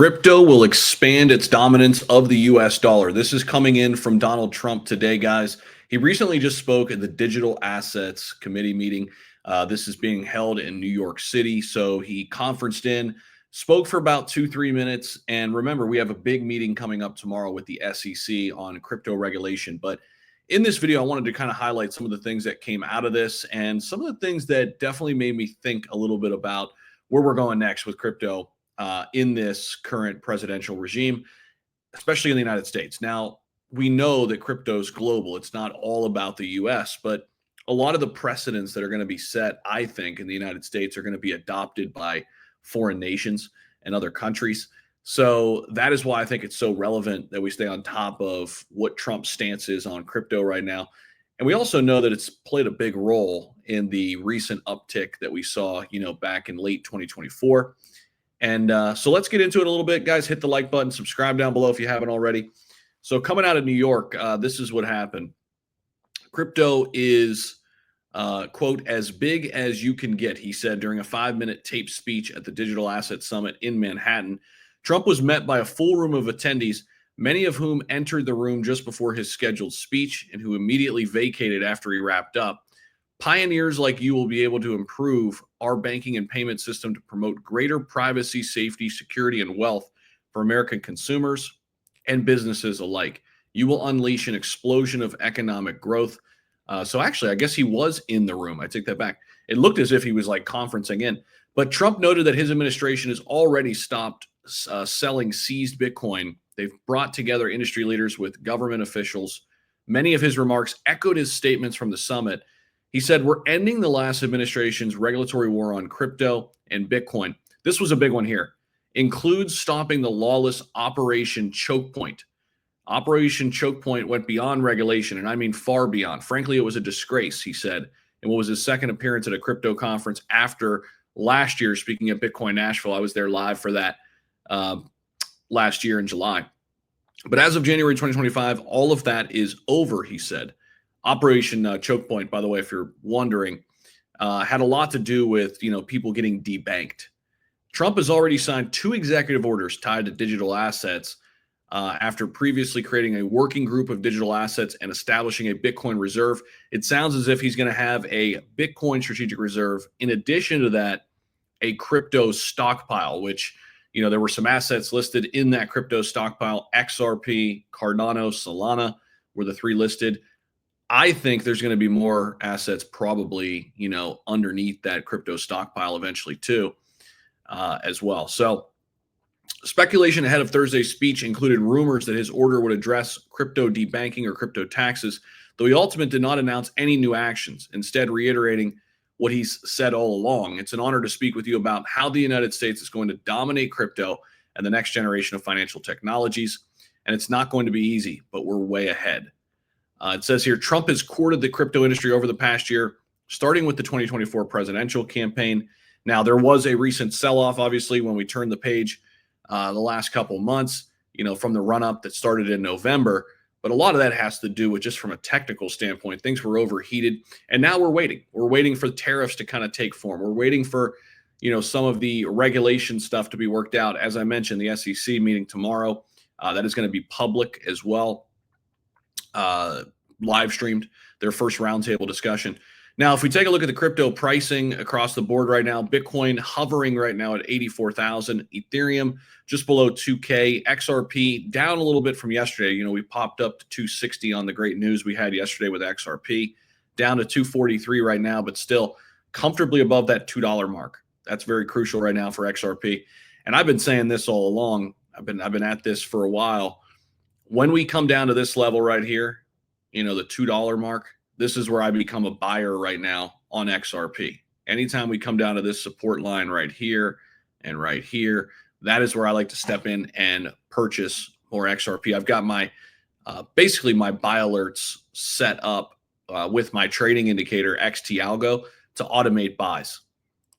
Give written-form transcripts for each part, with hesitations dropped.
Crypto will expand its dominance of the US dollar. This is coming in from Donald Trump today, guys. He recently just spoke at the Digital Assets Committee meeting. This is being held in New York City. So he conferenced in, spoke for about 2-3 minutes. And remember, we have a big meeting coming up tomorrow with the SEC on crypto regulation. But in this video, I wanted to kind of highlight some of the things that came out of this and some of the things that definitely made me think a little bit about where we're going next with crypto in this current presidential regime, especially in the United States. Now, we know that crypto is global. It's not all about the US, but a lot of the precedents that are going to be set, I think, in the United States are going to be adopted by foreign nations and other countries. So that is why I think it's so relevant that we stay on top of what Trump's stance is on crypto right now. And we also know that it's played a big role in the recent uptick that we saw, back in late 2024. And so let's get into it a little bit, guys. Hit the like button, subscribe down below if you haven't already. So coming out of New York, this is what happened. Crypto is, quote, as big as you can get, he said during a 5-minute taped speech at the Digital Asset Summit in Manhattan. Trump was met by a full room of attendees, many of whom entered the room just before his scheduled speech and who immediately vacated after he wrapped up. Pioneers like you will be able to improve our banking and payment system to promote greater privacy, safety, security, and wealth for American consumers and businesses alike. You will unleash an explosion of economic growth. So actually, I guess he was in the room. I take that back. It looked as if he was like conferencing in. But Trump noted that his administration has already stopped selling seized Bitcoin. They've brought together industry leaders with government officials. Many of his remarks echoed his statements from the summit. He said, we're ending the last administration's regulatory war on crypto and Bitcoin. This was a big one here. Includes stopping the lawless Operation Choke Point. Operation Choke Point went beyond regulation, and I mean far beyond. Frankly, it was a disgrace, he said, in what was his second appearance at a crypto conference after last year, speaking at Bitcoin Nashville. I was there live for that last year in July. But as of January 2025, all of that is over, he said. Operation Choke Point, by the way, if you're wondering, had a lot to do with, people getting debanked. Trump has already signed 2 executive orders tied to digital assets after previously creating a working group of digital assets and establishing a Bitcoin reserve. It sounds as if he's going to have a Bitcoin strategic reserve. In addition to that, a crypto stockpile, which, there were some assets listed in that crypto stockpile. XRP, Cardano, Solana were the 3 listed. I think there's going to be more assets probably, underneath that crypto stockpile eventually too, as well. So speculation ahead of Thursday's speech included rumors that his order would address crypto debanking or crypto taxes, though he ultimately did not announce any new actions, instead reiterating what he's said all along. It's an honor to speak with you about how the United States is going to dominate crypto and the next generation of financial technologies. And it's not going to be easy, but we're way ahead. It says here, Trump has courted the crypto industry over the past year, starting with the 2024 presidential campaign. Now, there was a recent sell-off, obviously, when we turned the page the last couple months, from the run-up that started in November. But a lot of that has to do with just from a technical standpoint, things were overheated. And now we're waiting. We're waiting for tariffs to kind of take form. We're waiting for, some of the regulation stuff to be worked out. As I mentioned, the SEC meeting tomorrow, that is going to be public as well. Live streamed their first roundtable discussion. Now, if we take a look at the crypto pricing across the board right now, Bitcoin hovering right now at 84,000, Ethereum just below 2K, XRP down a little bit from yesterday. We popped up to 260 on the great news we had yesterday with XRP, down to 243 right now, but still comfortably above that $2 mark. That's very crucial right now for XRP. And I've been saying this all along. I've been at this for a while. When we come down to this level right here, the $2 mark, this is where I become a buyer right now on XRP. Anytime we come down to this support line right here and right here, that is where I like to step in and purchase more XRP. I've got my basically my buy alerts set up with my trading indicator XT Algo to automate buys.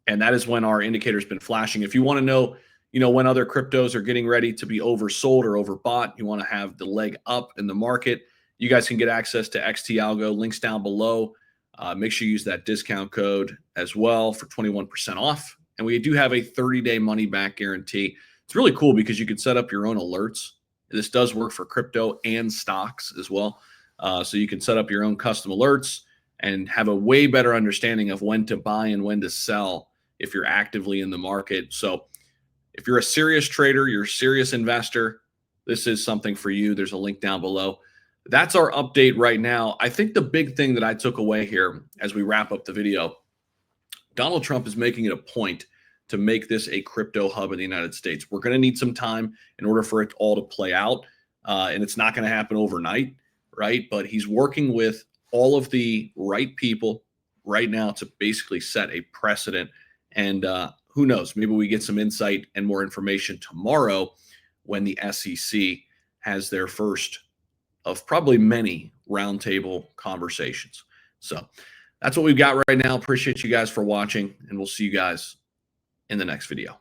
And that is when our indicator's been flashing. If you want to know, when other cryptos are getting ready to be oversold or overbought, you want to have the leg up in the market, you guys can get access to XT Algo. Links down below. Make sure you use that discount code as well for 21% off. And we do have a 30-day money-back guarantee It's really cool because you can set up your own alerts. This does work for crypto and stocks as well. So you can set up your own custom alerts and have a way better understanding of when to buy and when to sell if you're actively in the market. So if you're a serious trader, you're a serious investor, this is something for you. There's a link down below. That's our update right now. I think the big thing that I took away here as we wrap up the video, Donald Trump is making it a point to make this a crypto hub in the United States. We're going to need some time in order for it all to play out. And it's not going to happen overnight, right? But he's working with all of the right people right now to basically set a precedent. And who knows, maybe we get some insight and more information tomorrow when the SEC has their first of probably many roundtable conversations. So that's what we've got right now. Appreciate you guys for watching, and we'll see you guys in the next video.